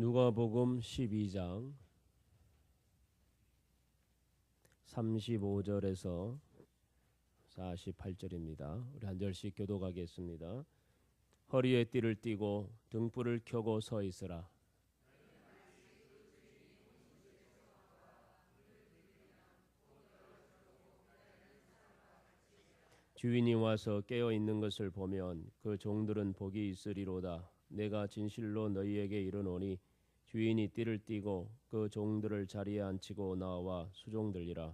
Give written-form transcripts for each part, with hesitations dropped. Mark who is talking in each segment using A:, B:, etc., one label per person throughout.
A: 누가복음 12장 35절에서 48절입니다. 우리 한 절씩 교독하겠습니다. 허리에 띠를 띠고 등불을 켜고 서 있으라. 주인이 와서 깨어 있는 것을 보면 그 종들은 복이 있으리로다. 내가 진실로 너희에게 이르노니 주인이 띠를 띠고 그 종들을 자리에 앉히고 나와 수종들리라.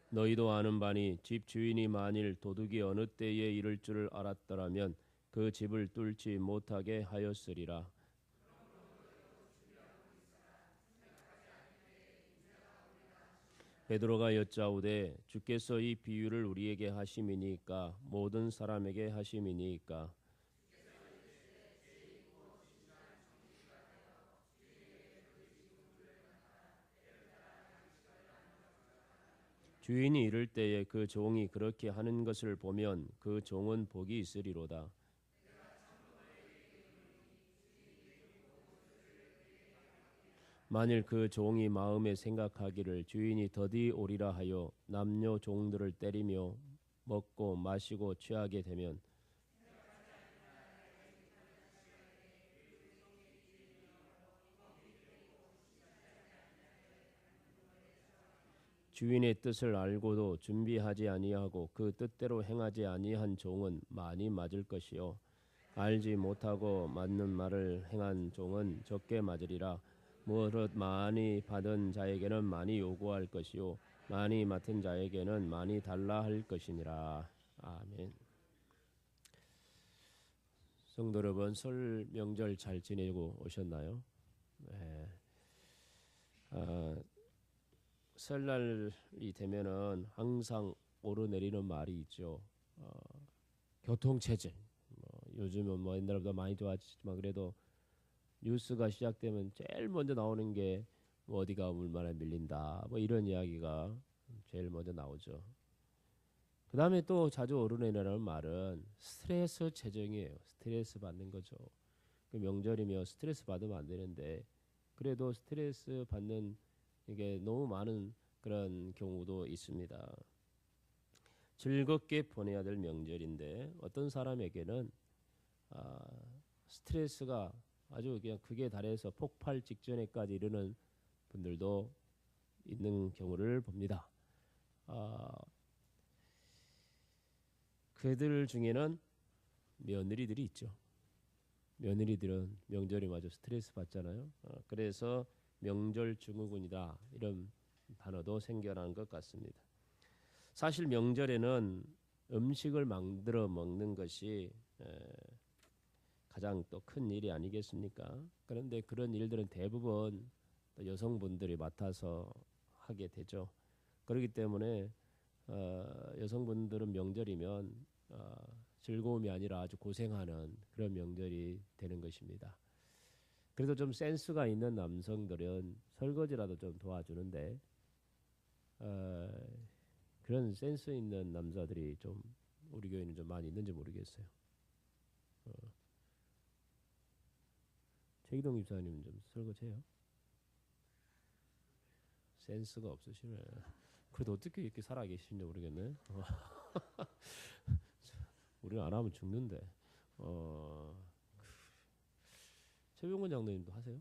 A: 너희도 아는 바니 집 주인이 만일 도둑이 어느 때에 이를 줄을 알았더라면 그 집을 뚫지 못하게 하였으리라. 베드로가 여짜오되 주께서 이 비유를 우리에게 하심이니까 모든 사람에게 하심이니까. 주인이 이를 때에 그 종이 그렇게 하는 것을 보면 그 종은 복이 있으리로다. 만일 그 종이 마음에 생각하기를 주인이 더디 오리라 하여 남녀 종들을 때리며 먹고 마시고 취하게 되면 주인의 뜻을 알고도 준비하지 아니하고 그 뜻대로 행하지 아니한 종은 많이 맞을 것이요 알지 못하고 맞는 말을 행한 종은 적게 맞으리라. 무릇 많이 받은 자에게는 많이 요구할 것이요 많이 맡은 자에게는 많이 달라 할 것이니라. 아멘. 성도 여러분, 설 명절 잘 지내고 오셨나요? 네. 설날이 되면은 항상 오르내리는 말이 있죠. 교통체증. 요즘은 뭐 옛날보다 많이 좋아졌지만 그래도 뉴스가 시작되면 제일 먼저 나오는 게 뭐 어디가 얼마나 밀린다. 뭐 이런 이야기가 제일 먼저 나오죠. 그 다음에 또 자주 오르내리는 말은 스트레스 체증이에요. 스트레스 받는 거죠. 그 명절이며 스트레스 받으면 안 되는데 그래도 스트레스 받는 이게 너무 많은 그런 경우도 있습니다. 즐겁게 보내야 될 명절인데 어떤 사람에게는 스트레스가 아주 그냥 극에 달해서 폭발 직전에까지 이르는 분들도 있는 경우를 봅니다. 그들 중에는 며느리들이 있죠. 며느리들은 명절이 마저 스트레스 받잖아요. 그래서 명절 증후군이다 이런 단어도 생겨난 것 같습니다. 사실 명절에는 음식을 만들어 먹는 것이 가장 또 큰 일이 아니겠습니까? 그런데 그런 일들은 대부분 여성분들이 맡아서 하게 되죠. 그렇기 때문에 여성분들은 명절이면 즐거움이 아니라 아주 고생하는 그런 명절이 되는 것입니다. 그래도 좀 센스가 있는 남성들은 설거지라도 좀 도와주는데 그런 센스 있는 남자들이 좀 우리 교회는 좀 많이 있는지 모르겠어요. 최기동 집사님은 좀 설거지해요? 센스가 없으시네. 그래도 어떻게 이렇게 살아 계시는지 모르겠네. 우리는 안 하면 죽는데. 최병건 장로님도 하세요?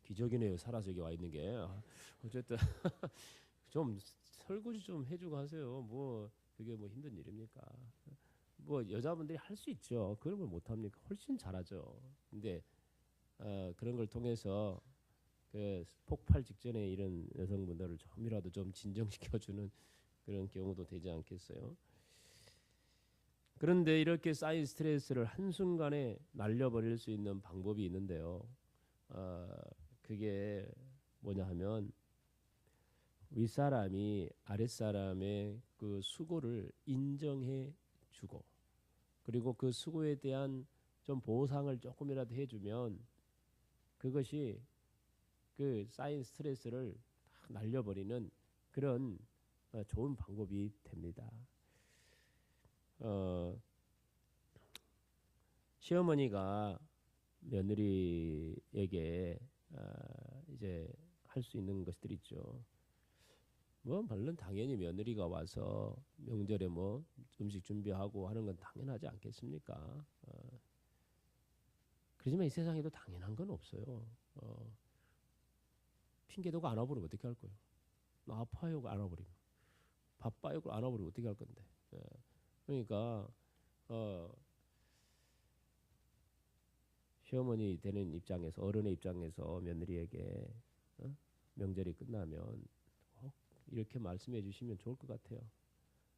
A: 기적이네요. 살아서 여기 와 있는 게. 어쨌든 좀 설거지 좀 해주고 하세요. 뭐 그게 뭐 힘든 일입니까? 뭐 여자분들이 할 수 있죠. 그런 걸 못합니까? 훨씬 잘하죠. 근데 그런 걸 통해서 그 폭발 직전에 이런 여성분들을 좀이라도 좀 진정시켜주는 그런 경우도 되지 않겠어요? 그런데 이렇게 쌓인 스트레스를 한순간에 날려버릴 수 있는 방법이 있는데요. 그게 뭐냐 하면 윗사람이 아랫사람의 그 수고를 인정해 주고 그리고 그 수고에 대한 좀 보상을 조금이라도 해주면 그것이 그 쌓인 스트레스를 날려버리는 그런 좋은 방법이 됩니다. 시어머니가 며느리에게 이제 할 수 있는 것들이 있죠. 뭐 물론 당연히 며느리가 와서 명절에 뭐 음식 준비하고 하는 건 당연하지 않겠습니까? 그렇지만 이 세상에도 당연한 건 없어요. 핑계대고 안아버리면 어떻게 할 거예요? 나 아파요, 안아버리면. 바빠요, 안아버리면 어떻게 할 건데? 그러니까 시어머니 되는 입장에서, 어른의 입장에서 며느리에게 명절이 끝나면 이렇게 말씀해 주시면 좋을 것 같아요.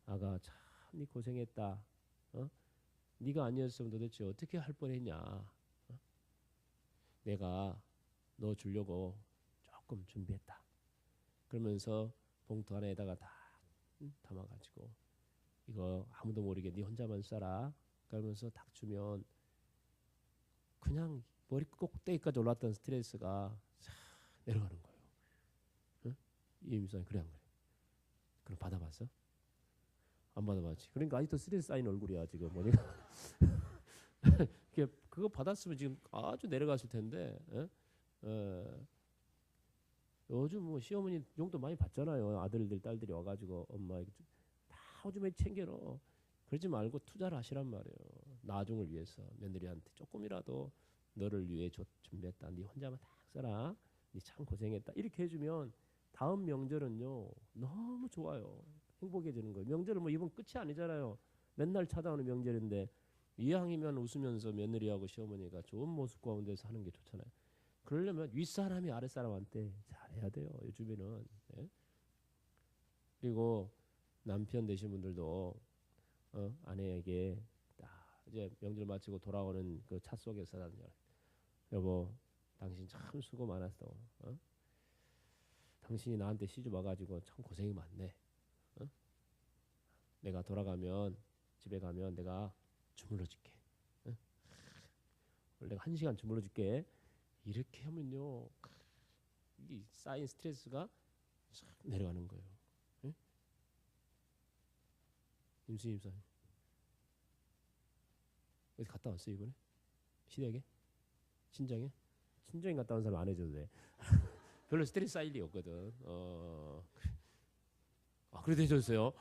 A: 아가 참 네 고생했다. 네가 아니었으면 도대체 어떻게 할 뻔했냐. 내가 너 주려고 조금 준비했다. 그러면서 봉투 안에다가 다 담아가지고 이거 아무도 모르게 네 혼자만 써라. 그러면서 딱 주면 그냥 머리 꼭대기까지 올랐던 스트레스가 싹 내려가는 거예요. 응? 이임수님 그래 안 그래? 그럼 받아봤어? 안 받아봤지. 그러니까 아직도 스트레스 쌓인 얼굴이야 지금 보니까. 그거 받았으면 지금 아주 내려갔을 텐데. 요즘 뭐 시어머니 용돈 많이 받잖아요. 아들들 딸들이 와가지고 엄마 다 요즘에 챙겨놓어. 그러지 말고 투자를 하시란 말이에요. 나중을 위해서 며느리한테 조금이라도 너를 위해 준비했다. 네 혼자만 딱 써라. 네 참 고생했다. 이렇게 해주면 다음 명절은요 너무 좋아요. 행복해지는 거예요. 명절은 뭐 이번 끝이 아니잖아요. 맨날 찾아오는 명절인데 이왕이면 웃으면서 며느리하고 시어머니가 좋은 모습 가운데서 하는 게 좋잖아요. 그러려면 윗사람이 아랫사람한테 잘해야 돼요. 요즘에는. 예? 그리고 남편 되신 분들도 아내에게 딱 이제 명절 마치고 돌아오는 그 차 속에서 여보 당신 참 수고 많았어. 당신이 나한테 시집 와가지고 참 고생이 많네. 내가 돌아가면 집에 가면 내가 주물러 줄게. 내가 1시간 주물러 줄게. 이렇게 하면요 이 쌓인 스트레스가 싹 내려가는 거예요. 예? 임수님 어디 갔다 왔어요 이번에? 시댁에? 친정에? 친정에 갔다 온 사람 안 해줘도 돼. 별로 스트레스 쌓일 리 없거든. 그래도 해줬어요.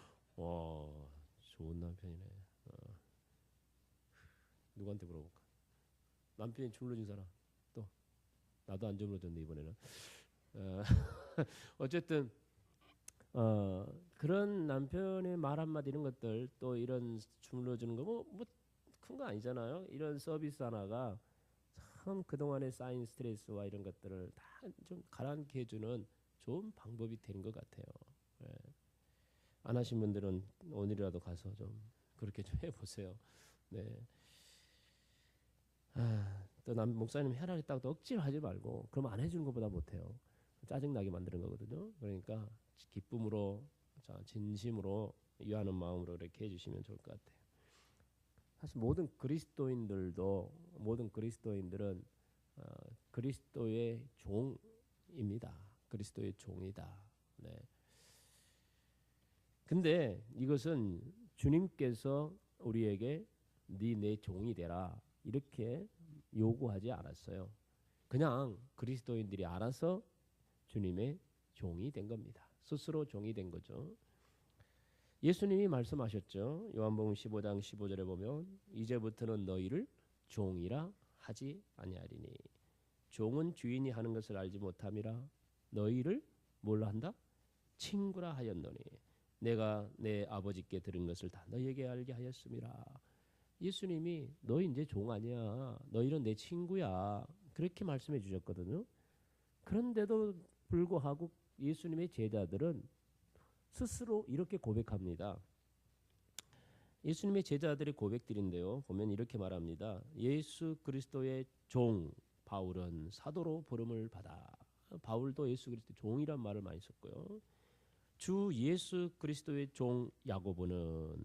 A: 좋은 남편이네. 누구한테 물어볼까? 남편이 주물러준 사람 또 나도 안 주물러줬네 이번에는. 어쨌든 그런 남편의 말 한마디 이런 것들 또 이런 주물러주는 거 뭐 큰 거 아니잖아요. 이런 서비스 하나가 참 그동안에 쌓인 스트레스와 이런 것들을 다 좀 가라앉게 해주는 좋은 방법이 되는 것 같아요. 예. 안 하신 분들은 오늘이라도 가서 좀 그렇게 좀 해보세요. 네. 또 목사님 해라겠다고 억지로 하지 말고 그럼 안 해주는 것보다 못해요. 짜증나게 만드는 거거든요. 그러니까 기쁨으로 진심으로 위하는 마음으로 이렇게 해주시면 좋을 것 같아요. 사실 모든 그리스도인들은 그리스도의 종입니다. 그리스도의 종이다. 네. 근데 이것은 주님께서 우리에게 네 내 종이 되라 이렇게 요구하지 않았어요. 그냥 그리스도인들이 알아서 주님의 종이 된 겁니다. 스스로 종이 된 거죠. 예수님이 말씀하셨죠. 요한복음 15장 15절에 보면 이제부터는 너희를 종이라 하지 아니하리니 종은 주인이 하는 것을 알지 못함이라 너희를 뭘로 한다? 친구라 하였노니 내가 내 아버지께 들은 것을 다 너희에게 알게 하였음이라. 예수님이 너희 이제 종 아니야. 너희는 내 친구야. 그렇게 말씀해 주셨거든요. 그런데도 불구하고 예수님의 제자들은 스스로 이렇게 고백합니다. 예수님의 제자들의 고백들인데요. 보면 이렇게 말합니다. 예수 그리스도의 종 바울은 사도로 부름을 받아. 바울도 예수 그리스도의 종이란 말을 많이 썼고요. 주 예수 그리스도의 종 야고보도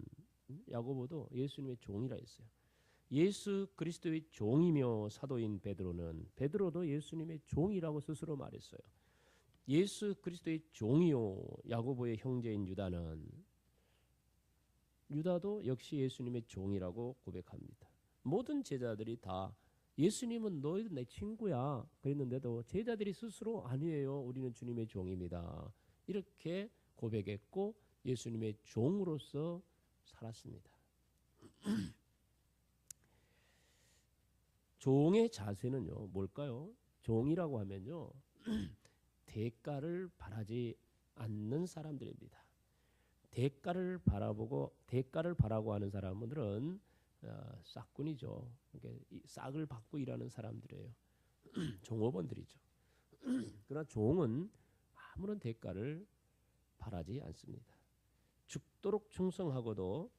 A: 예수님의 종이라 했어요. 예수 그리스도의 종이며 사도인 베드로도 예수님의 종이라고 스스로 말했어요. 예수 그리스도의 종이요 야고보의 형제인 유다도 역시 예수님의 종이라고 고백합니다. 모든 제자들이 다 예수님은 너희도 내 친구야 그랬는데도 제자들이 스스로 아니에요, 우리는 주님의 종입니다, 이렇게 고백했고 예수님의 종으로서 살았습니다. 종의 자세는요 뭘까요? 종이라고 하면요 대가를 바라지 않는 사람들입니다. 대가를 바라고 하는 사람들은 싹군이죠. 그러니까 싹을 받고 일하는 사람들이에요. 종업원들이죠. 그러나 종은 아무런 대가를 바라지 않습니다. 죽도록 충성하고도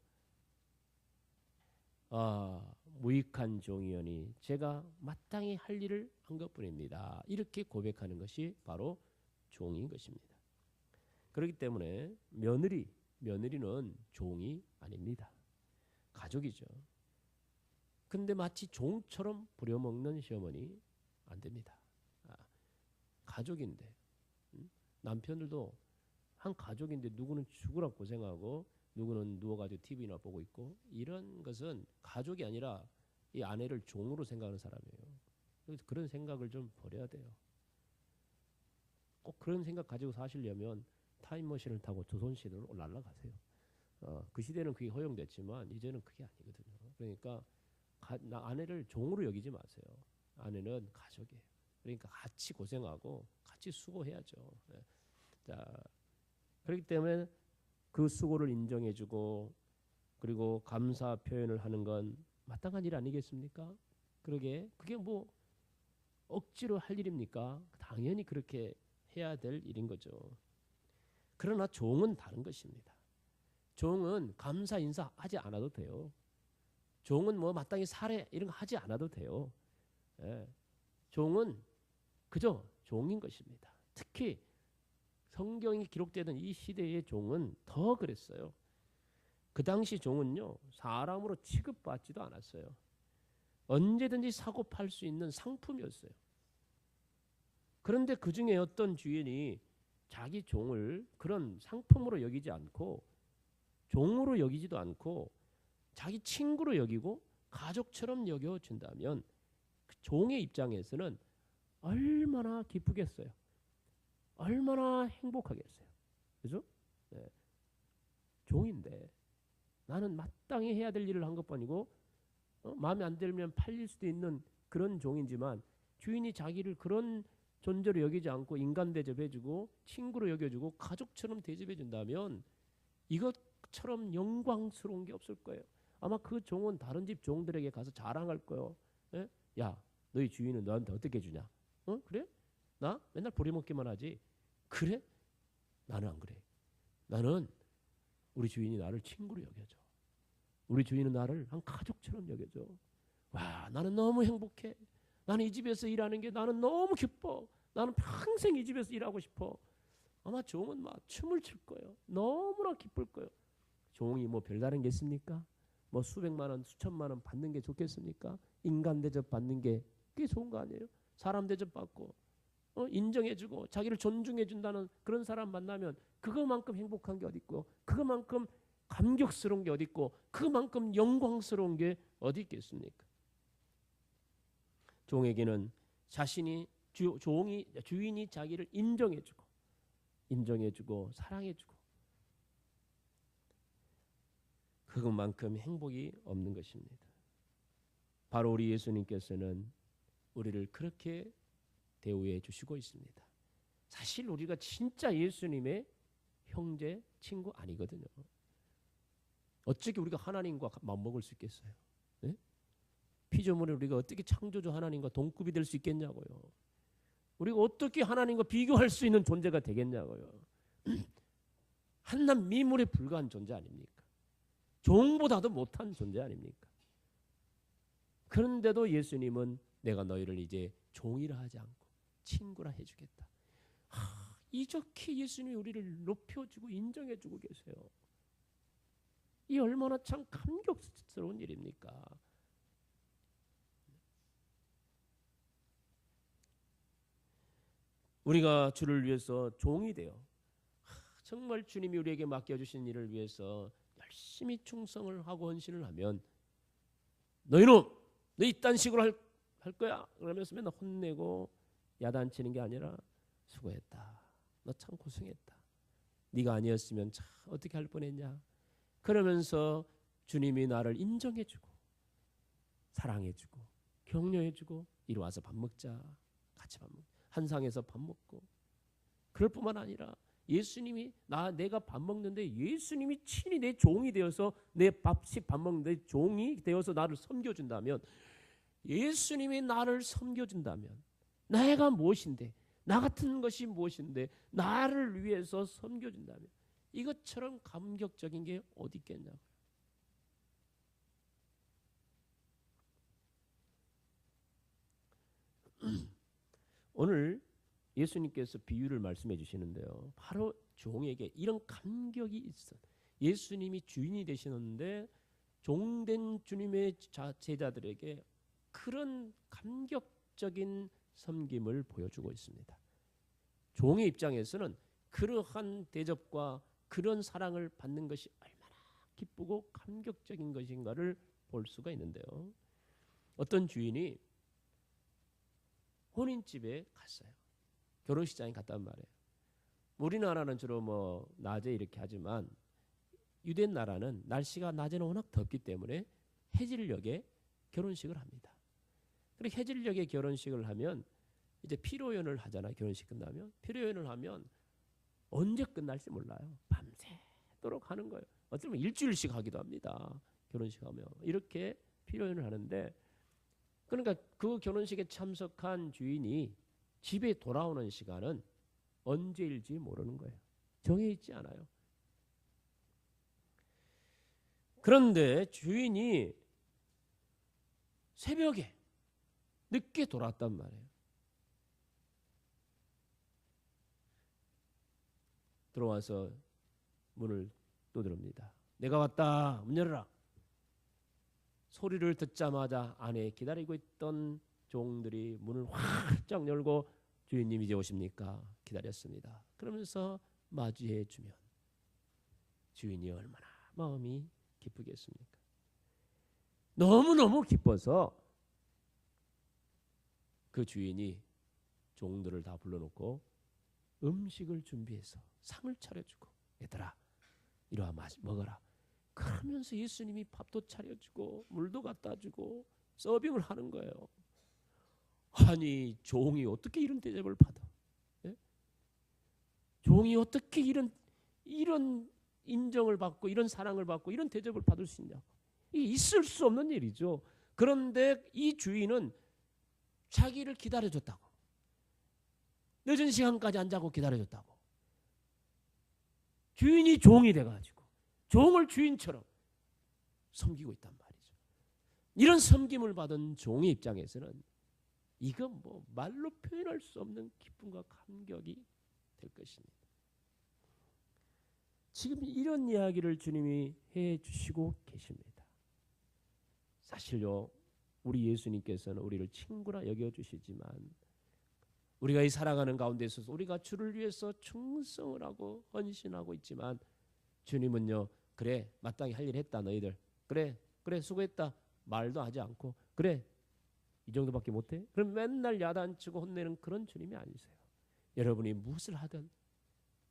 A: 무익한 종이오니 제가 마땅히 할 일을 한 것뿐입니다, 이렇게 고백하는 것이 바로 종인 것입니다. 그렇기 때문에 며느리는 종이 아닙니다. 가족이죠. 근데 마치 종처럼 부려먹는 시어머니 안 됩니다. 가족인데 남편들도 한 가족인데 누구는 죽으라 고생하고 누구는 누워가지고 TV나 보고 있고, 이런 것은 가족이 아니라 이 아내를 종으로 생각하는 사람이에요. 그래서 그런 생각을 좀 버려야 돼요. 꼭 그런 생각 가지고 사시려면 타임머신을 타고 조선시대로 날아가세요. 그 시대는 그게 허용됐지만 이제는 그게 아니거든요. 그러니까 아내를 종으로 여기지 마세요. 아내는 가족이에요. 그러니까 같이 고생하고 같이 수고해야죠. 네. 자, 그렇기 때문에 그 수고를 인정해주고 그리고 감사 표현을 하는 건 마땅한 일 아니겠습니까? 그게 뭐 억지로 할 일입니까? 당연히 그렇게 해야 될 일인 거죠. 그러나 종은 다른 것입니다. 종은 감사 인사 하지 않아도 돼요. 종은 뭐 마땅히 사례 이런 거 하지 않아도 돼요. 예. 종은 그저 종인 것입니다. 특히 성경이 기록되던 이 시대의 종은 더 그랬어요. 그 당시 종은요 사람으로 취급받지도 않았어요. 언제든지 사고 팔 수 있는 상품이었어요. 그런데 그 중에 어떤 주인이 자기 종을 그런 상품으로 여기지 않고 종으로 여기지도 않고 자기 친구로 여기고 가족처럼 여겨준다면 그 종의 입장에서는 얼마나 기쁘겠어요. 얼마나 행복하겠어요. 그죠? 네. 종인데 나는 마땅히 해야 될 일을 한 것뿐이고 마음에 안 들면 팔릴 수도 있는 그런 종이지만 주인이 자기를 그런 존재로 여기지 않고 인간 대접해주고 친구로 여겨주고 가족처럼 대접해준다면 이것처럼 영광스러운 게 없을 거예요. 아마 그 종은 다른 집 종들에게 가서 자랑할 거예요. 예? 야, 너희 주인은 너한테 어떻게 주냐? 그래? 나 맨날 부려먹기만 하지. 그래? 나는 안 그래. 나는 우리 주인이 나를 친구로 여겨줘. 우리 주인은 나를 한 가족처럼 여겨줘. 와, 나는 너무 행복해. 나는 이 집에서 일하는 게 나는 너무 기뻐. 나는 평생 이 집에서 일하고 싶어. 아마 종은 막 춤을 출 거예요. 너무나 기쁠 거예요. 종이 뭐 별다른 게 있습니까? 뭐 수백만 원, 수천만 원 받는 게 좋겠습니까? 인간 대접 받는 게 그게 좋은 거 아니에요? 사람 대접 받고 인정해주고 자기를 존중해준다는 그런 사람 만나면 그거만큼 행복한 게 어디 있고 그거만큼 감격스러운 게 어디 있고 그만큼 영광스러운 게 어디 있겠습니까? 종에게는 주인이 자기를 인정해주고 사랑해주고 그것만큼 행복이 없는 것입니다. 바로 우리 예수님께서는 우리를 그렇게 대우해 주시고 있습니다. 사실 우리가 진짜 예수님의 형제, 친구 아니거든요. 어떻게 우리가 하나님과 맞먹을 수 있겠어요? 네? 피조물에 우리가 어떻게 창조주 하나님과 동급이 될 수 있겠냐고요. 우리가 어떻게 하나님과 비교할 수 있는 존재가 되겠냐고요. 한낱 미물에 불과한 존재 아닙니까? 종보다도 못한 존재 아닙니까? 그런데도 예수님은 내가 너희를 이제 종이라 하지 않고 친구라 해주겠다. 이렇게 예수님이 우리를 높여주고 인정해주고 계세요. 이 얼마나 참 감격스러운 일입니까? 우리가 주를 위해서 종이 되어 정말 주님이 우리에게 맡겨주신 일을 위해서 열심히 충성을 하고 헌신을 하면 너희는 너 이딴 식으로 할 거야 그러면서 맨날 혼내고 야단치는 게 아니라 수고했다. 너 참 고생했다. 네가 아니었으면 참 어떻게 할 뻔했냐. 그러면서 주님이 나를 인정해주고 사랑해주고 격려해주고 이리 와서 밥 먹자. 같이 밥 먹자. 한 상에서 밥 먹고 그럴 뿐만 아니라 예수님이 내가 밥 먹는데 예수님이 친히 내 종이 되어서 내 밥 먹는데 종이 되어서 나를 섬겨준다면 예수님이 나를 섬겨준다면 내가 무엇인데 나 같은 것이 무엇인데 나를 위해서 섬겨준다면 이것처럼 감격적인 게 어디 있겠냐고. 오늘 예수님께서 비유를 말씀해 주시는데요. 바로 종에게 이런 감격이 있어. 예수님이 주인이 되시는데 종된 주님의 제자들에게 그런 감격적인 섬김을 보여주고 있습니다. 종의 입장에서는 그러한 대접과 그런 사랑을 받는 것이 얼마나 기쁘고 감격적인 것인가를 볼 수가 있는데요. 어떤 주인이 혼인집에 갔어요. 결혼식장에 갔단 말이에요. 우리나라는 주로 낮에 이렇게 하지만 유대 나라는 날씨가 낮에는 워낙 덥기 때문에 해질녘에 결혼식을 합니다. 그리고 해질녘에 결혼식을 하면 이제 피로연을 하잖아요. 결혼식 끝나면 피로연을 하면 언제 끝날지 몰라요. 밤새도록 하는 거예요. 어쩌면 일주일씩 하기도 합니다. 결혼식 하면 이렇게 피로연을 하는데 그러니까 그 결혼식에 참석한 주인이 집에 돌아오는 시간은 언제일지 모르는 거예요. 정해 있지 않아요. 그런데 주인이 새벽에 늦게 돌아왔단 말이에요. 들어와서 문을 두드립니다. 내가 왔다. 문 열어라. 소리를 듣자마자 안에 기다리고 있던 종들이 문을 활짝 열고 주인님 이제 오십니까? 기다렸습니다. 그러면서 맞이해 주면 주인이 얼마나 마음이 기쁘겠습니까? 너무너무 기뻐서 그 주인이 종들을 다 불러놓고 음식을 준비해서 상을 차려주고 얘들아 이리 와 먹어라. 그러면서 예수님이 밥도 차려주고 물도 갖다주고 서빙을 하는 거예요. 아니 종이 어떻게 이런 대접을 받아? 예? 종이 어떻게 이런 인정을 받고 이런 사랑을 받고 이런 대접을 받을 수 있냐? 이게 있을 수 없는 일이죠. 그런데 이 주인은 자기를 기다려줬다고. 늦은 시간까지 안 자고 기다려줬다고. 주인이 종이 돼가지고 종을 주인처럼 섬기고 있단 말이죠. 이런 섬김을 받은 종의 입장에서는 이건 말로 표현할 수 없는 기쁨과 감격이 될 것입니다. 지금 이런 이야기를 주님이 해주시고 계십니다. 사실요 우리 예수님께서는 우리를 친구라 여겨주시지만 우리가 이 살아가는 가운데 있어서 우리가 주를 위해서 충성을 하고 헌신하고 있지만 주님은요 그래 마땅히 할 일 했다 너희들 그래 수고했다 말도 하지 않고 그래 이 정도밖에 못해? 그럼 맨날 야단치고 혼내는 그런 주님이 아니세요. 여러분이 무엇을 하든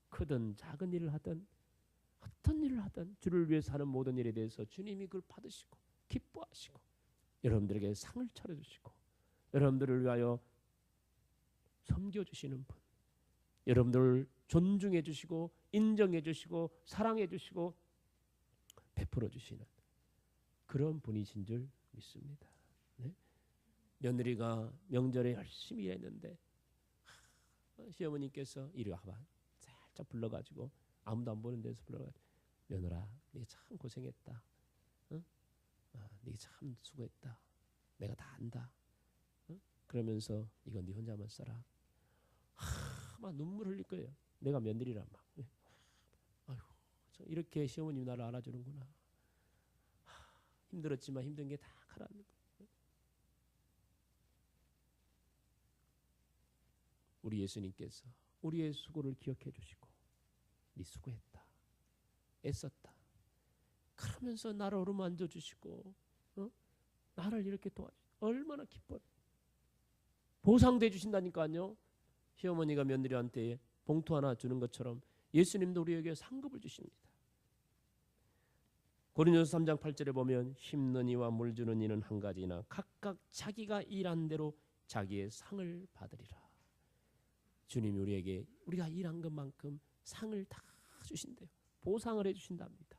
A: 크든 작은 일을 하든 어떤 일을 하든 주를 위해서 하는 모든 일에 대해서 주님이 그걸 받으시고 기뻐하시고 여러분들에게 상을 차려주시고 여러분들을 위하여 섬겨주시는 분, 여러분들을 존중해 주시고 인정해 주시고 사랑해 주시고 베풀어 주시는 그런 분이신 줄 믿습니다. 네? 며느리가 명절에 열심히 일했는데 시어머니께서 이리 와봐 살짝 불러가지고 아무도 안 보는 데서 불러가지고 며느라 네가 참 고생했다. 응? 네가 참 수고했다. 내가 다 안다. 응? 그러면서 이건 네 혼자만 써라. 막 눈물 흘릴 거예요. 내가 며느리란 막. 아유, 이렇게 시어머님이 나를 알아주는구나. 힘들었지만 힘든 게 다 가라앉는 거예요. 우리 예수님께서 우리의 수고를 기억해 주시고 네 수고했다, 애썼다 그러면서 나를 어루만져 주시고 나를 이렇게 도와주시고 얼마나 기뻐요. 보상돼 주신다니까요. 시어머니가 며느리한테 봉투 하나 주는 것처럼 예수님도 우리에게 상급을 주십니다. 고린도서 3장 8절에 보면 심는 이와 물 주는 이는 한 가지나 각각 자기가 일한 대로 자기의 상을 받으리라. 주님이 우리에게 우리가 일한 것만큼 상을 다 주신대요. 보상을 해주신답니다.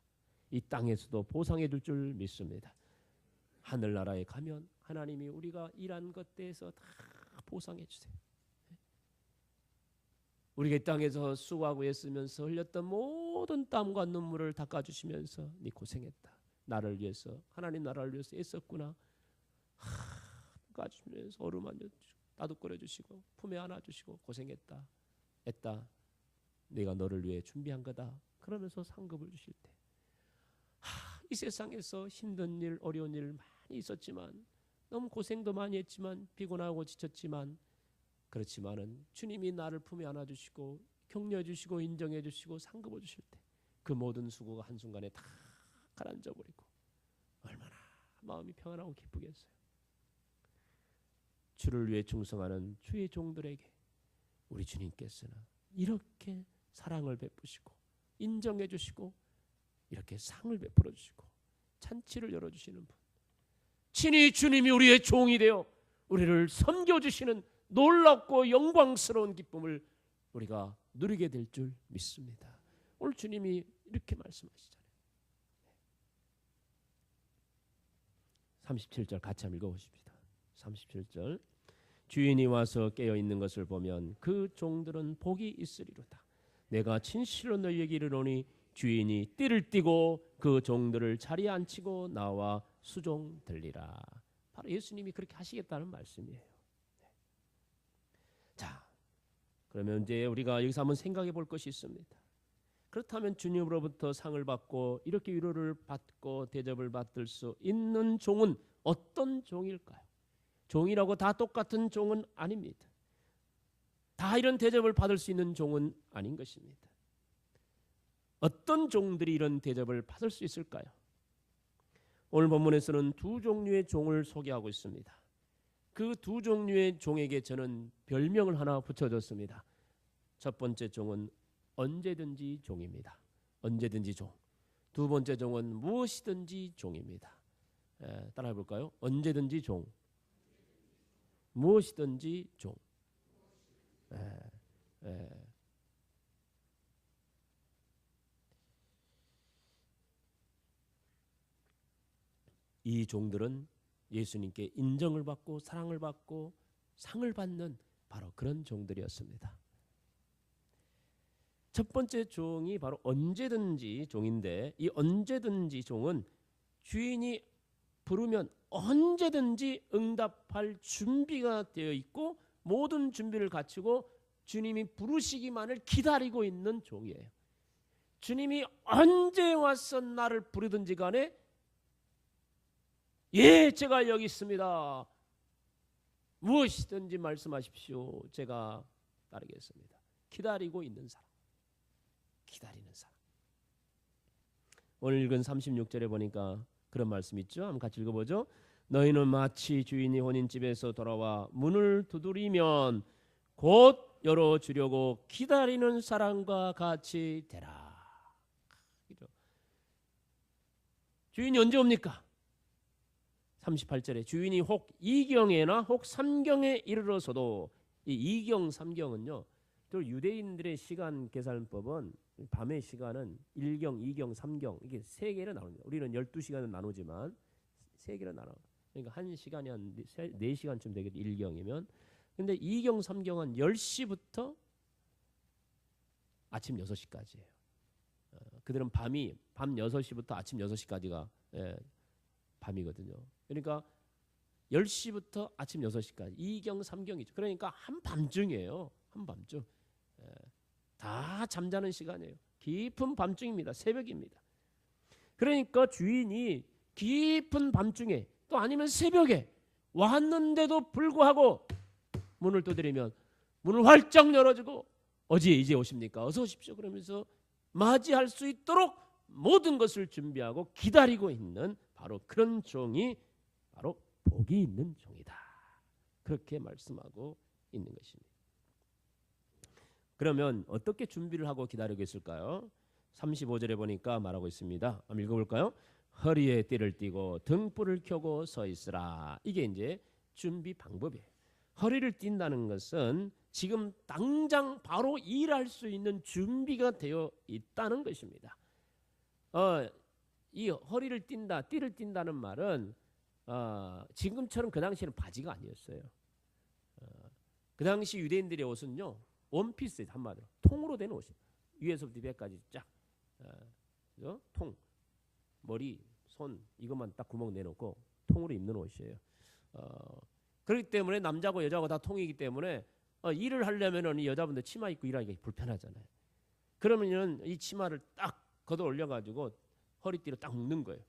A: 이 땅에서도 보상해 줄 줄 믿습니다. 하늘나라에 가면 하나님이 우리가 일한 것 대해서 다 보상해 주세요. 우리가 이 땅에서 수고하고 애쓰면서 흘렸던 모든 땀과 눈물을 닦아주시면서 네 고생했다, 나를 위해서, 하나님 나라를 위해서 애썼구나 닦아주시면서 어루만져 주시고 따뜻거려 주시고 품에 안아주시고 고생했다, 애다, 내가 너를 위해 준비한 거다 그러면서 상급을 주실 때 이 세상에서 힘든 일, 어려운 일 많이 있었지만 너무 고생도 많이 했지만 피곤하고 지쳤지만 그렇지만은 주님이 나를 품에 안아주시고 격려해 주시고 인정해 주시고 상급을 주실 때 그 모든 수고가 한순간에 다 가라앉아 버리고 얼마나 마음이 평안하고 기쁘겠어요. 주를 위해 충성하는 주의 종들에게 우리 주님께서는 이렇게 사랑을 베푸시고 인정해 주시고 이렇게 상을 베풀어 주시고 잔치를 열어주시는 분, 친히 주님이 우리의 종이 되어 우리를 섬겨주시는 놀랍고 영광스러운 기쁨을 우리가 누리게 될 줄 믿습니다. 오늘 주님이 이렇게 말씀하시잖아요. 37절 같이 한번 읽어보십시다. 37절 주인이 와서 깨어있는 것을 보면 그 종들은 복이 있으리로다. 내가 진실로 너희에게 이르노니 주인이 띠를 띠고 그 종들을 자리에 앉히고 나와 수종들리라. 바로 예수님이 그렇게 하시겠다는 말씀이에요. 자, 그러면 이제 우리가 여기서 한번 생각해 볼 것이 있습니다. 그렇다면 주님으로부터 상을 받고 이렇게 위로를 받고 대접을 받을 수 있는 종은 어떤 종일까요? 종이라고 다 똑같은 종은 아닙니다. 다 이런 대접을 받을 수 있는 종은 아닌 것입니다. 어떤 종들이 이런 대접을 받을 수 있을까요? 오늘 본문에서는 두 종류의 종을 소개하고 있습니다. 그 두 종류의 종에게 저는 별명을 하나 붙여줬습니다. 첫 번째 종은 언제든지 종입니다. 언제든지 종. 두 번째 종은 무엇이든지 종입니다. 따라해 볼까요? 언제든지 종, 무엇이든지 종. 이 종들은 예수님께 인정을 받고 사랑을 받고 상을 받는 바로 그런 종들이었습니다. 첫 번째 종이 바로 언제든지 종인데, 이 언제든지 종은 주인이 부르면 언제든지 응답할 준비가 되어 있고 모든 준비를 갖추고 주님이 부르시기만을 기다리고 있는 종이에요. 주님이 언제 와서 나를 부르든지 간에 예, 제가 여기 있습니다. 무엇이든지 말씀하십시오. 제가 따르겠습니다. 기다리고 있는 사람, 기다리는 사람. 오늘 읽은 36절에 보니까 그런 말씀 있죠. 한번 같이 읽어보죠. 너희는 마치 주인이 혼인집에서 돌아와 문을 두드리면 곧 열어주려고 기다리는 사람과 같이 되라. 주인이 언제 옵니까? 38절에 주인이 혹 2경에나 혹 3경에 이르러서도, 이 2경, 3경은요, 또 유대인들의 시간 계산법은 밤의 시간은 1경, 2경, 3경 이게 3개로 나눕니다. 우리는 12시간을 나누지만 3개로 나눠. 그러니까 1시간이 한 4시간쯤 되겠죠. 1경이면. 근데 2경, 3경은 10시부터 아침 6시까지예요. 그들은 밤 6시부터 아침 6시까지가 밤이거든요. 그러니까 10시부터 아침 6시까지 2경, 3경이죠. 그러니까 한밤중이에요. 한밤중. 다 잠자는 시간이에요. 깊은 밤중입니다. 새벽입니다. 그러니까 주인이 깊은 밤중에 또 아니면 새벽에 왔는데도 불구하고 문을 두드리면 문을 활짝 열어주고 어디에 이제 오십니까? 어서 오십시오. 그러면서 맞이할 수 있도록 모든 것을 준비하고 기다리고 있는 바로 그런 종이 바로 복이 있는 종이다. 그렇게 말씀하고 있는 것입니다. 그러면 어떻게 준비를 하고 기다리고 있을까요? 35절에 보니까 말하고 있습니다. 한번 읽어볼까요? 허리에 띠를 띠고 등불을 켜고 서 있으라. 이게 이제 준비 방법이에요. 허리를 띈다는 것은 지금 당장 바로 일할 수 있는 준비가 되어 있다는 것입니다. 이 허리를 띈다, 띠를 띈다는 말은 지금처럼 그 당시에는 바지가 아니었어요. 그 당시 유대인들의 옷은요, 원피스 한마디로 통으로 된 옷이에요. 위에서부터 배까지 쫙 통, 머리, 손 이것만 딱 구멍 내놓고 통으로 입는 옷이에요. 그렇기 때문에 남자고 여자고 다 통이기 때문에 일을 하려면은 이 여자분들 치마 입고 일하기가 불편하잖아요. 그러면은 이 치마를 딱 걷어 올려가지고 허리띠로 딱 묶는 거예요.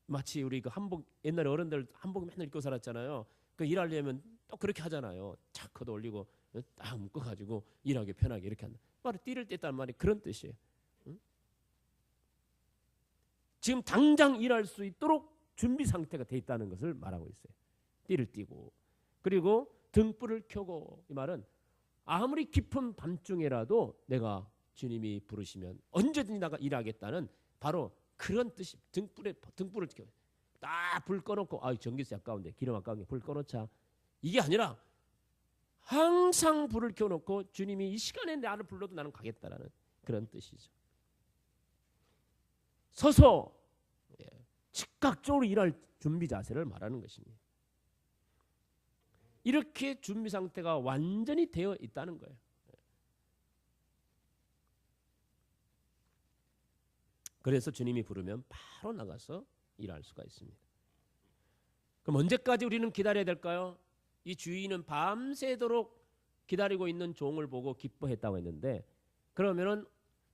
A: 마치 우리 그 한복 옛날에 어른들 한복 맨날 입고 살았잖아요. 그 일하려면 또 그렇게 하잖아요. 착 걷어 올리고 딱 묶어가지고 일하기 편하게 이렇게 한다. 바로 띠를 뗐다는 말이 그런 뜻이에요. 지금 당장 일할 수 있도록 준비 상태가 돼 있다는 것을 말하고 있어요. 띠를 띠고 그리고 등불을 켜고 이 말은 아무리 깊은 밤중에라도 내가 주님이 부르시면 언제든지 나가 일하겠다는 바로 그런 뜻이 등불을 켜 딱 불 꺼놓고 전기세 아까운데 기름 아까운데 불 꺼놓자 이게 아니라 항상 불을 켜놓고 주님이 이 시간에 나를 불러도 나는 가겠다라는 그런 뜻이죠. 서서 즉각적으로 일할 준비 자세를 말하는 것입니다. 이렇게 준비 상태가 완전히 되어 있다는 거예요. 그래서 주님이 부르면 바로 나가서 일할 수가 있습니다. 그럼 언제까지 우리는 기다려야 될까요? 이 주인은 밤새도록 기다리고 있는 종을 보고 기뻐했다고 했는데 그러면은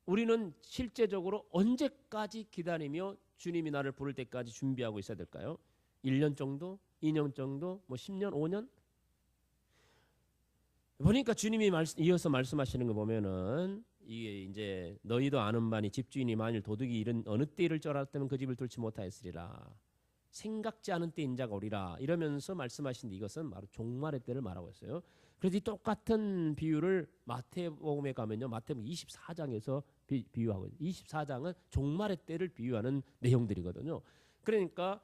A: 우리는 실제적으로 언제까지 기다리며 주님이 나를 부를 때까지 준비하고 있어야 될까요? 1년 정도? 2년 정도? 10년? 5년? 보니까 주님이 이어서 말씀하시는 거 보면은 이게 이제 너희도 아는 바니 집주인이 만일 도둑이 이른 어느 때 일을 쩔었다면 그 집을 뚫지 못하였으리라. 생각지 않은 때 인자가 오리라. 이러면서 말씀하신 이것은 바로 종말의 때를 말하고 있어요. 그래서 이 똑같은 비유를 마태복음에 가면요. 마태복음 24장에서 비유하고 있어요. 24장은 종말의 때를 비유하는 내용들이거든요. 그러니까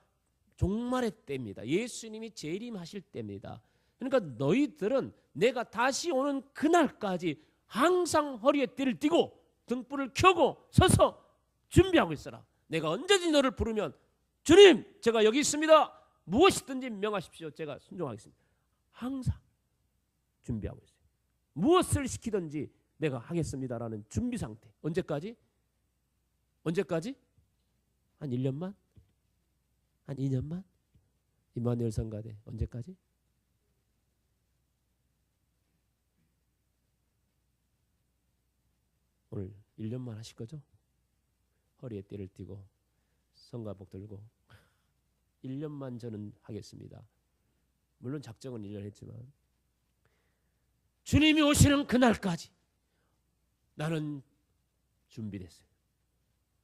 A: 종말의 때입니다. 예수님이 재림하실 때입니다. 그러니까 너희들은 내가 다시 오는 그날까지 항상 허리에 띠를 띠고 등불을 켜고 서서 준비하고 있어라. 내가 언제든지 너를 부르면 주님 제가 여기 있습니다. 무엇이든지 명하십시오. 제가 순종하겠습니다. 항상 준비하고 있어요. 무엇을 시키든지 내가 하겠습니다라는 준비 상태. 언제까지? 언제까지? 한 1년만? 한 2년만? 임마누엘 성가대 언제까지? 오늘 1년만 하실 거죠? 허리에 띠를 띠고 성가복 들고 1년만 저는 하겠습니다. 물론 작정은 1년 했지만 주님이 오시는 그날까지 나는 준비됐어요.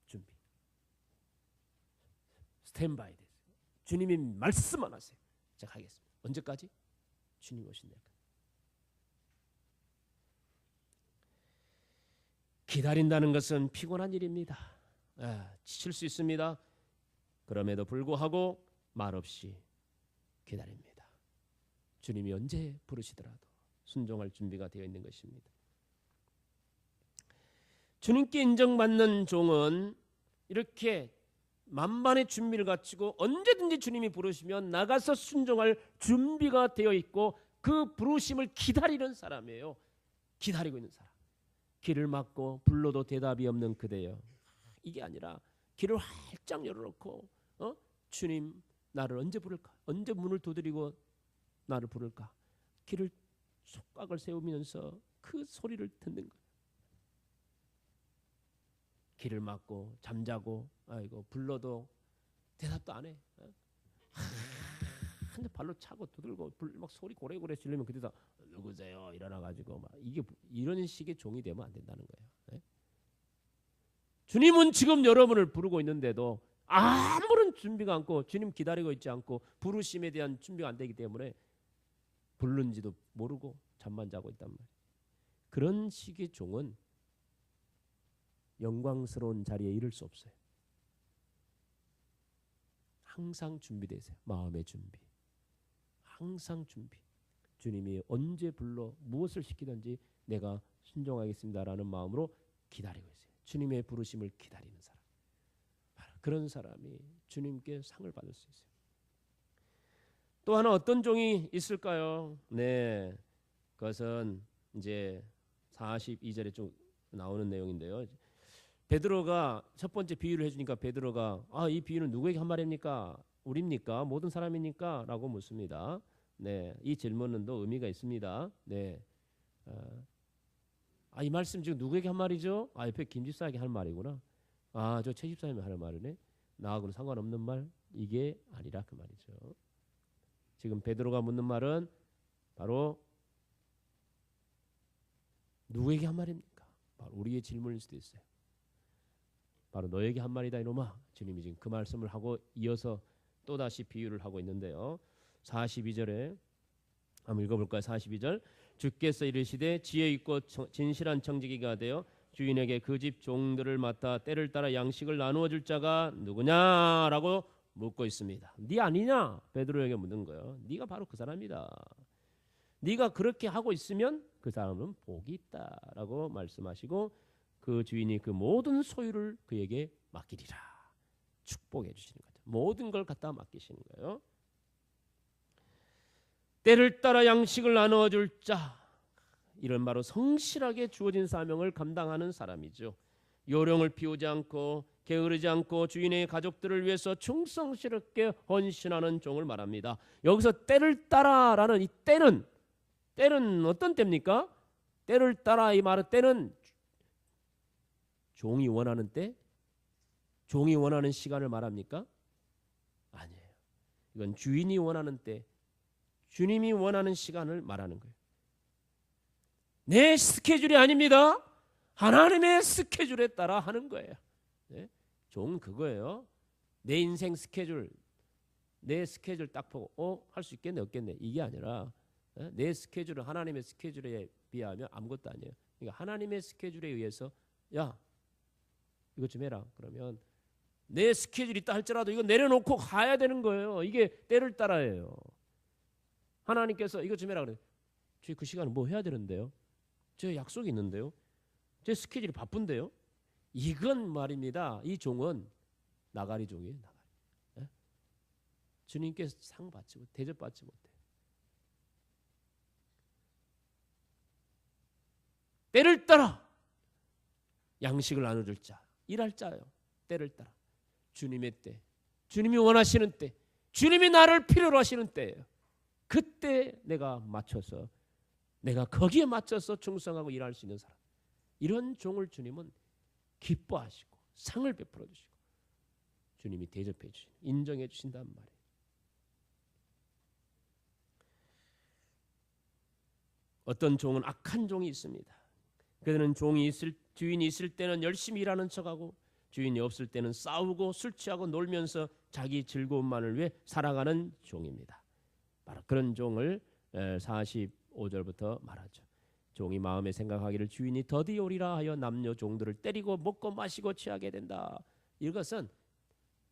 A: 준비. 스탠바이 됐어요. 주님이 말씀만 하세요. 제가 하겠습니다. 언제까지? 주님 오신 날까지. 기다린다는 것은 피곤한 일입니다. 지칠 수 있습니다. 그럼에도 불구하고 말없이 기다립니다. 주님이 언제 부르시더라도 순종할 준비가 되어 있는 것입니다. 주님께 인정받는 종은 이렇게 만반의 준비를 갖추고 언제든지 주님이 부르시면 나가서 순종할 준비가 되어 있고 그 부르심을 기다리는 사람이에요. 기다리고 있는 사람. 길을 막고 불러도 대답이 없는 그대여. 이게 아니라 길을 활짝 열어놓고 주님 나를 언제 부를까? 언제 문을 두드리고 나를 부를까? 길을 촉각을 세우면서 그 소리를 듣는 거예요. 길을 막고 잠자고 불러도 대답도 안 해. 한 대 발로 차고 두들고 막 소리 고래고래 지르면 그때다 누구세요 일어나 가지고 막 이게 이런 식의 종이 되면 안 된다는 거예요. 네? 주님은 지금 여러분을 부르고 있는데도 아무런 준비가 않고 주님 기다리고 있지 않고 부르심에 대한 준비가 안 되기 때문에 부르는지도 모르고 잠만 자고 있단 말이에요. 그런 식의 종은 영광스러운 자리에 이를 수 없어요. 항상 준비되세요. 마음의 준비. 항상 준비. 주님이 언제 불러 무엇을 시키든지 내가 순종하겠습니다라는 마음으로 기다리고 있어요. 주님의 부르심을 기다리는 사람. 그런 사람이 주님께 상을 받을 수 있어요. 또 하나 어떤 종이 있을까요? 네, 그것은 이제 42절에 좀 나오는 내용인데요. 베드로가 첫 번째 비유를 해주니까 베드로가 이 비유는 누구에게 한 말입니까? 우리입니까? 모든 사람입니까? 라고 묻습니다. 네, 이 질문은 또 의미가 있습니다. 네, 이 말씀 지금 누구에게 한 말이죠? 옆에 김 집사에게 할 말이구나. 저 최 집사님이 하는 말이네. 나하고는 상관없는 말 이게 아니라 그 말이죠. 지금 베드로가 묻는 말은 바로 누구에게 한 말입니까? 바로 우리의 질문일 수도 있어요. 바로 너에게 한 말이다 이놈아. 주님이 지금 그 말씀을 하고 이어서 또다시 비유를 하고 있는데요. 42절에 한번 읽어볼까요? 42절 주께서 이르시되 지혜 있고 진실한 청지기가 되어 주인에게 그 집 종들을 맡아 때를 따라 양식을 나누어 줄 자가 누구냐라고 묻고 있습니다. 네 아니냐? 베드로에게 묻는 거예요. 네가 바로 그 사람이다. 네가 그렇게 하고 있으면 그 사람은 복이 있다라고 말씀하시고 그 주인이 그 모든 소유를 그에게 맡기리라. 축복해 주시는 거죠. 모든 걸 갖다 맡기시는 거예요. 때를 따라 양식을 나누어 줄 자. 이런 바로 성실하게 주어진 사명을 감당하는 사람이죠. 요령을 피우지 않고 게으르지 않고 주인의 가족들을 위해서 충성스럽게 헌신하는 종을 말합니다. 여기서 때를 따라라는 이 때는 어떤 때입니까? 때를 따라 이 말은 때는 종이 원하는 때? 종이 원하는 시간을 말합니까? 아니에요. 이건 주인이 원하는 때, 주님이 원하는 시간을 말하는 거예요. 내 스케줄이 아닙니다. 하나님의 스케줄에 따라 하는 거예요. 네? 종은 그거예요. 내 인생 스케줄, 내 스케줄 딱 보고 할 수 있겠네 없겠네 이게 아니라 내 스케줄은 하나님의 스케줄에 비하면 아무것도 아니에요. 그러니까 하나님의 스케줄에 의해서 야 이것 좀 해라. 그러면 내 스케줄이 있다 할지라도 이거 내려놓고 가야 되는 거예요. 이게 때를 따라예요. 하나님께서 이것 좀 해라 그래. 저 그 시간에 뭐 해야 되는데요? 저 약속이 있는데요? 제 스케줄이 바쁜데요? 이건 말입니다. 이 종은 나가리 종이에요. 나가리. 네? 주님께서 상 받지 못해, 대접받지 못해. 때를 따라 양식을 나눠줄 자, 일할 자요. 때를 따라 주님의 때, 주님이 원하시는 때, 주님이 나를 필요로 하시는 때예요. 그때 내가 맞춰서 내가 거기에 맞춰서 충성하고 일할 수 있는 사람, 이런 종을 주님은 기뻐하시고 상을 베풀어 주시고 주님이 대접해 주신, 인정해 주신단 말이에요. 어떤 종은 악한 종이 있습니다. 그들은 주인이 있을 때는 열심히 일하는 척하고 주인이 없을 때는 싸우고 술 취하고 놀면서 자기 즐거움만을 위해 살아가는 종입니다. 바로 그런 종을 45절부터 말하죠. 종이 마음에 생각하기를 주인이 더디 오리라 하여 남녀 종들을 때리고 먹고 마시고 취하게 된다. 이것은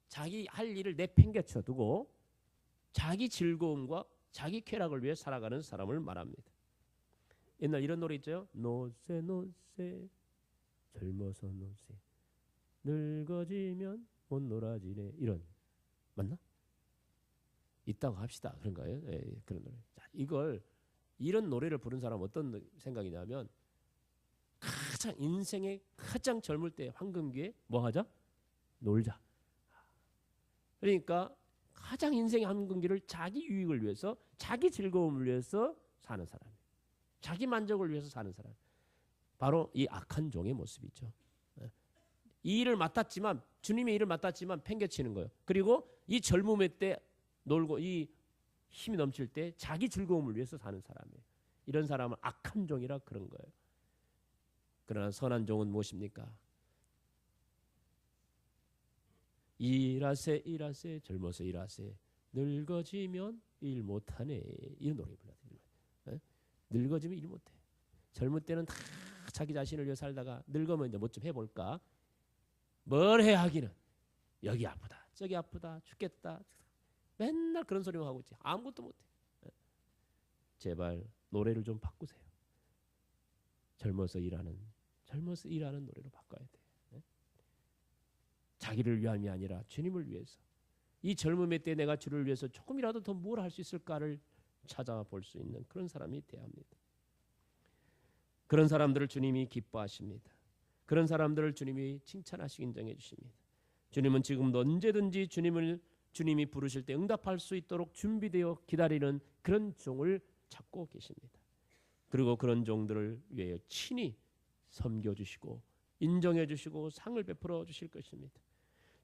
A: 자기 할 일을 내팽개쳐 두고 자기 즐거움과 자기 쾌락을 위해 살아가는 사람을 말합니다. 옛날 이런 노래 있죠. 노세 노세 젊어서 노세 늙어지면 못 놀아지네. 이런 맞나? 있다고 합시다. 그런가요? 예, 그런 노래. 자, 이런 노래를 부른 사람은 어떤 생각이냐면 가장 인생의 가장 젊을 때 황금기에 뭐 하자? 놀자. 그러니까 가장 인생의 황금기를 자기 유익을 위해서, 자기 즐거움을 위해서 사는 사람이에요. 자기 만족을 위해서 사는 사람. 바로 이 악한 종의 모습이죠. 이 일을 맡았지만, 주님의 일을 맡았지만 팽개치는 거예요. 그리고 이 젊음의 때 놀고 이 힘이 넘칠 때 자기 즐거움을 위해서 사는 사람이에요. 이런 사람은 악한 종이라 그런 거예요. 그러나 선한 종은 무엇입니까? 일하세 일하세 젊어서 일하세 늙어지면 일 못하네. 이 노래 불러요. 늙어지면 일 못해. 젊을 때는 다 자기 자신을 위해 살다가 늙으면 이제 뭐 좀 해볼까? 뭘 해 하기는 여기 아프다 저기 아프다 죽겠다 맨날 그런 소리만 하고 있지 아무것도 못해. 제발 노래를 좀 바꾸세요. 젊어서 일하는 노래로 바꿔야 돼. 자기를 위함이 아니라 주님을 위해서. 이 젊음의 때 내가 주를 위해서 조금이라도 더 뭘 할 수 있을까를 찾아볼 수 있는 그런 사람이 돼야 합니다. 그런 사람들을 주님이 기뻐하십니다. 그런 사람들을 주님이 칭찬하시기 인정해 주십니다. 주님은 지금도 언제든지 주님이 부르실 때 응답할 수 있도록 준비되어 기다리는 그런 종을 찾고 계십니다. 그리고 그런 종들을 위해 친히 섬겨주시고 인정해주시고 상을 베풀어 주실 것입니다.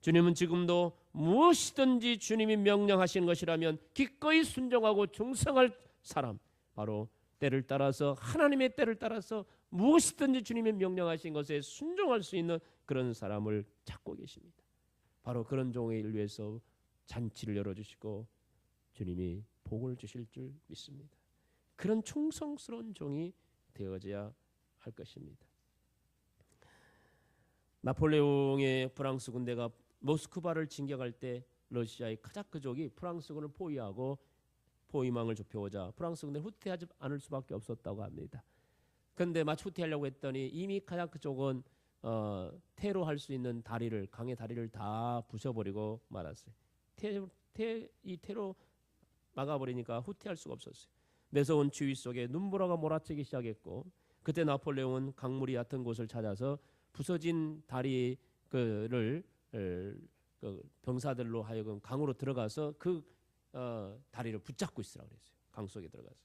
A: 주님은 지금도 무엇이든지 주님이 명령하신 것이라면 기꺼이 순종하고 충성할 사람, 바로 때를 따라서 하나님의 때를 따라서 무엇이든지 주님이 명령하신 것에 순종할 수 있는 그런 사람을 찾고 계십니다. 바로 그런 종을 위해서 잔치를 열어주시고 주님이 복을 주실 줄 믿습니다. 그런 충성스러운 종이 되어져야 할 것입니다. 나폴레옹의 프랑스 군대가 모스크바를 진격할 때 러시아의 카자크족이 프랑스군을 포위하고 포위망을 좁혀오자 프랑스 군대는 후퇴하지 않을 수밖에 없었다고 합니다. 그런데 마치 후퇴하려고 했더니 이미 카자크족은 테러할 수 있는 다리를, 강의 다리를 다 부셔버리고 말았어요. 이 테러 막아버리니까 후퇴할 수가 없었어요. 매서운 추위 속에 눈보라가 몰아치기 시작했고, 그때 나폴레옹은 강물이 얕은 곳을 찾아서 부서진 다리를 병사들로 하여금 강으로 들어가서 그 다리를 붙잡고 있으라고 그랬어요. 강 속에 들어가서.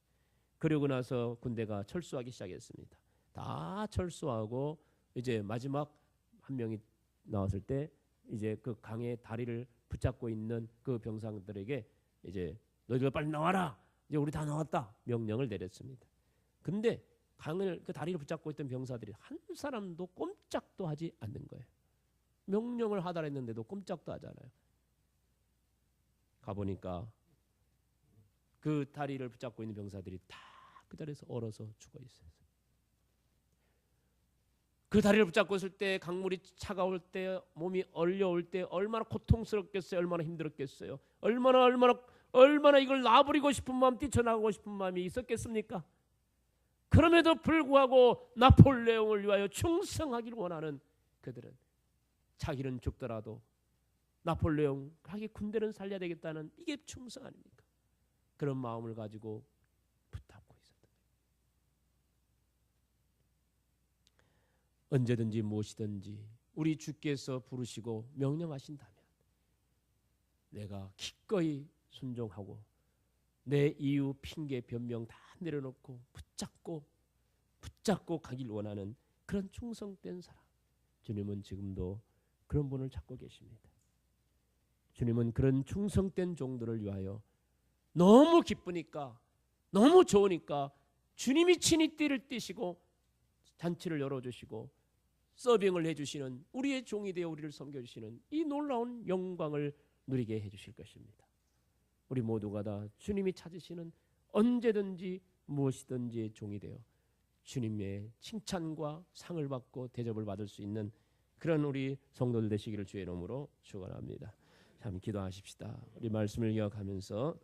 A: 그러고 나서 군대가 철수하기 시작했습니다. 다 철수하고 이제 마지막 한 명이 나왔을 때 이제 그 강의 다리를 붙잡고 있는 그 병사들에게 이제 너희들 빨리 나와라. 이제 우리 다 나왔다. 명령을 내렸습니다. 근데 강을 그 다리를 붙잡고 있던 병사들이 한 사람도 꼼짝도 하지 않는 거예요. 명령을 하달라 했는데도 꼼짝도 하잖아요. 가보니까 그 다리를 붙잡고 있는 병사들이 다 그 자리에서 얼어서 죽어 있어요. 그 다리를 붙잡고 있을 때 강물이 차가울 때 몸이 얼려올 때 얼마나 고통스럽겠어요. 얼마나 힘들었겠어요. 얼마나 이걸 놔버리고 싶은 마음, 뛰쳐나가고 싶은 마음이 있었겠습니까? 그럼에도 불구하고 나폴레옹을 위하여 충성하기를 원하는 그들은 자기는 죽더라도 나폴레옹 자기 군대는 살려야 되겠다는 이게 충성 아닙니까? 그런 마음을 가지고 붙잡고 있었던 거예요. 언제든지 무엇이든지 우리 주께서 부르시고 명령하신다면 내가 기꺼이 순종하고 내 이유, 핑계, 변명 다 내려놓고 붙잡고 가길 원하는 그런 충성된 사람, 주님은 지금도 그런 분을 찾고 계십니다. 주님은 그런 충성된 종들을 위하여 너무 기쁘니까, 너무 좋으니까 주님이 친히 띠를 띠시고 잔치를 열어주시고 서빙을 해주시는, 우리의 종이 되어 우리를 섬겨주시는 이 놀라운 영광을 누리게 해주실 것입니다. 우리 모두가 다 주님이 찾으시는 언제든지 무엇이든지 종이 되어 주님의 칭찬과 상을 받고 대접을 받을 수 있는 그런 우리 성도들 되시기를 주의 이름으로 축원합니다. 참 기도하십시다. 우리 말씀을 기억하면서